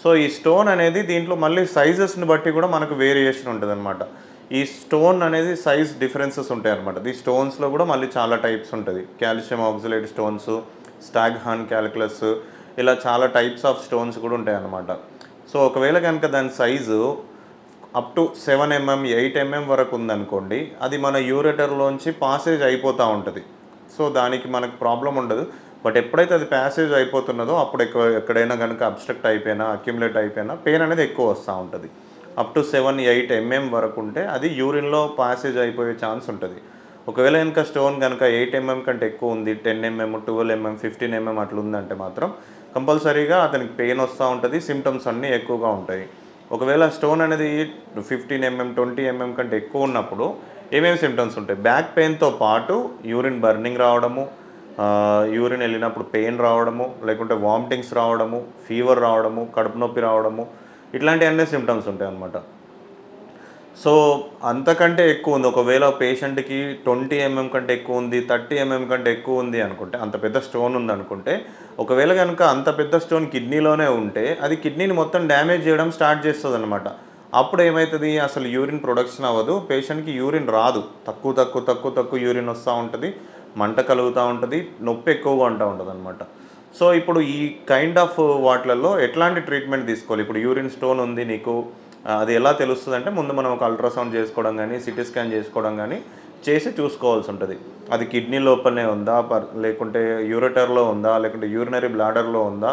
So ఈ stone అనేది దీంట్లో మళ్ళీ సైజెస్ని బట్టి కూడా మనకు వేరియేషన్ ఉంటుందన్నమాట. ఈ స్టోన్ అనేది సైజ్ డిఫరెన్సెస్ ఉంటాయన్నమాట. ఈ స్టోన్స్లో కూడా మళ్ళీ చాలా టైప్స్ ఉంటుంది. కాల్షియం ఆక్సలేట్ స్టోన్స్, స్టాగ్హార్న్ క్యాలిక్యులస్, ఇలా చాలా టైప్స్ ఆఫ్ స్టోన్స్ కూడా ఉంటాయన్నమాట. సో ఒకవేళ కనుక దాని size up to 7 mm 8 mm వరకు ఉందనుకోండి, అది మన యూరెటర్లోంచి పాసేజ్ అయిపోతూ ఉంటుంది. సో దానికి మనకు ప్రాబ్లం ఉండదు. బట్ ఎప్పుడైతే అది ప్యాసేజ్ అయిపోతున్నదో అప్పుడు ఎక్కడైనా కనుక అబ్స్ట్రక్ట్ అయిపోయినా, అక్యుములేట్ అయిపోయినా పెయిన్ అనేది ఎక్కువ వస్తూ ఉంటుంది. అప్ టు 7 8 mm వరకు ఉంటే అది యూరిన్లో ప్యాసేజ్ అయిపోయే ఛాన్స్ ఉంటుంది. ఒకవేళ కనుక స్టోన్ కనుక 8 mm కంటే ఎక్కువ ఉంది, 10 mm 12 mm 15 mm అట్లా ఉందంటే మాత్రం కంపల్సరీగా అతనికి పెయిన్ వస్తూ ఉంటుంది, సిమ్టమ్స్ అన్నీ ఎక్కువగా ఉంటాయి. ఒకవేళ స్టోన్ అనేది 15 mm 20 mm కంటే ఎక్కువ ఉన్నప్పుడు ఏమేమి సిమ్టమ్స్ ఉంటాయి? బ్యాక్ పెయిన్తో పాటు యూరిన్ బర్నింగ్ రావడము, యూరిన్ వెళ్ళినప్పుడు పెయిన్ రావడము, లేకుంటే వామిటింగ్స్ రావడము, ఫీవర్ రావడము, కడుపు నొప్పి రావడము, ఇట్లాంటి అన్నీ సిమ్టమ్స్ ఉంటాయి అన్నమాట. సో అంతకంటే ఎక్కువ ఉంది, ఒకవేళ పేషెంట్కి 20 mm కంటే ఎక్కువ ఉంది, 30 mm కంటే ఎక్కువ ఉంది అనుకుంటే, అంత పెద్ద స్టోన్ ఉంది అనుకుంటే, ఒకవేళ కనుక అంత పెద్ద స్టోన్ కిడ్నీలోనే ఉంటే అది కిడ్నీని మొత్తం డ్యామేజ్ చేయడం స్టార్ట్ చేస్తుంది అనమాట. అప్పుడు ఏమవుతుంది, అసలు యూరిన్ ప్రొడక్షన్ అవ్వదు, పేషెంట్కి యూరిన్ రాదు, తక్కువ యూరిన్ వస్తూ ఉంటుంది, మంట కలుగుతూ ఉంటుంది, నొప్పి ఎక్కువగా ఉంటుంది అనమాట. సో ఇప్పుడు ఈ కైండ్ ఆఫ్ వాటిలలో ఎట్లాంటి ట్రీట్మెంట్ తీసుకోవాలి? ఇప్పుడు యూరిన్ స్టోన్ ఉంది నీకు, అది ఎలా తెలుస్తుంది అంటే ముందు మనం ఒక అల్ట్రాసౌండ్ చేసుకోవడం కానీ, సిటీ స్కాన్ చేసుకోవడం కానీ చేసి చూసుకోవాల్సి ఉంటుంది. అది కిడ్నీ లోపలనే ఉందా, లేకుంటే యూరెటర్లో ఉందా, లేకుంటే యూరినరీ బ్లాడర్లో ఉందా,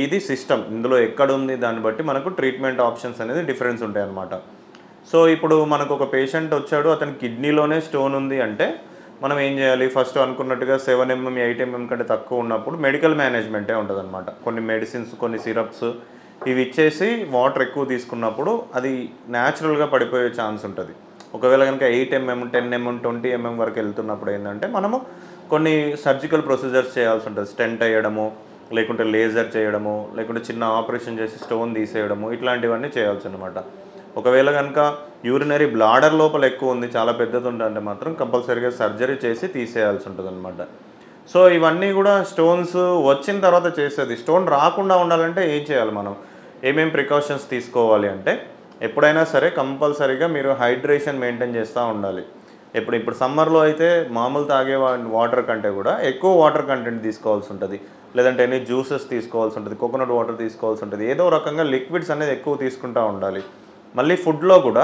ఇది సిస్టమ్ ఇందులో ఎక్కడుంది, దాన్ని బట్టి మనకు ట్రీట్మెంట్ ఆప్షన్స్ అనేది డిఫరెన్స్ ఉంటాయి అన్నమాట. సో ఇప్పుడు మనకు ఒక పేషెంట్ వచ్చాడు, అతని కిడ్నీలోనే స్టోన్ ఉంది అంటే మనం ఏం చేయాలి? ఫస్ట్ అనుకున్నట్టుగా 7 mm 8 mm కంటే తక్కువ ఉన్నప్పుడు మెడికల్ మేనేజ్మెంటే ఉంటుంది అనమాట. కొన్ని మెడిసిన్స్, కొన్ని సిరప్స్ ఇవి ఇచ్చేసి వాటర్ ఎక్కువ తీసుకున్నప్పుడు అది న్యాచురల్గా పడిపోయే ఛాన్స్ ఉంటుంది. ఒకవేళ కనుక 8 mm 10 mm 20 mm వరకు వెళ్తున్నప్పుడు ఏంటంటే మనము కొన్ని సర్జికల్ ప్రొసీజర్స్ చేయాల్సి ఉంటుంది. స్టెంట్ వేయడము, లేకుంటే లేజర్ చేయడము, లేకుంటే చిన్న ఆపరేషన్ చేసి స్టోన్ తీసేయడము, ఇట్లాంటివన్నీ చేయాల్సి అనమాట. ఒకవేళ కనుక యూరినరీ బ్లాడర్ లోపల ఎక్కువ ఉంది, చాలా పెద్దది ఉందంటే మాత్రం కంపల్సరీగా సర్జరీ చేసి తీసేయాల్సి ఉంటుంది అనమాట. సో ఇవన్నీ కూడా స్టోన్స్ వచ్చిన తర్వాత చేసేది. స్టోన్ రాకుండా ఉండాలంటే ఏం చేయాలి, మనం ఏమేమి ప్రికాషన్స్ తీసుకోవాలి అంటే, ఎప్పుడైనా సరే కంపల్సరీగా మీరు హైడ్రేషన్ మెయింటైన్ చేస్తూ ఉండాలి. ఇప్పుడు సమ్మర్లో అయితే మామూలు తాగే వాటర్ కంటే కూడా ఎక్కువ వాటర్ కంటెంట్ తీసుకోవాల్సి ఉంటుంది, లేదంటే ఎన్ని జ్యూసెస్ తీసుకోవాల్సి ఉంటుంది, కోకోనట్ వాటర్ తీసుకోవాల్సి ఉంటుంది, ఏదో రకంగా లిక్విడ్స్ అనేది ఎక్కువ తీసుకుంటూ ఉండాలి. మళ్ళీ ఫుడ్లో కూడా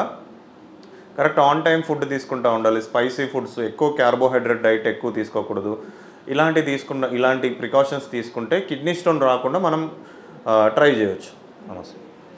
కరెక్ట్ ఆన్ టైం ఫుడ్ తీసుకుంటూ ఉండాలి. స్పైసీ ఫుడ్స్, ఎక్కువ కార్బోహైడ్రేట్ డైట్ ఎక్కువ తీసుకోకూడదు. ఇలాంటి ప్రికాషన్స్ తీసుకుంటే కిడ్నీ స్టోన్ రాకుండా మనం ట్రై చేయొచ్చు. నమస్తే.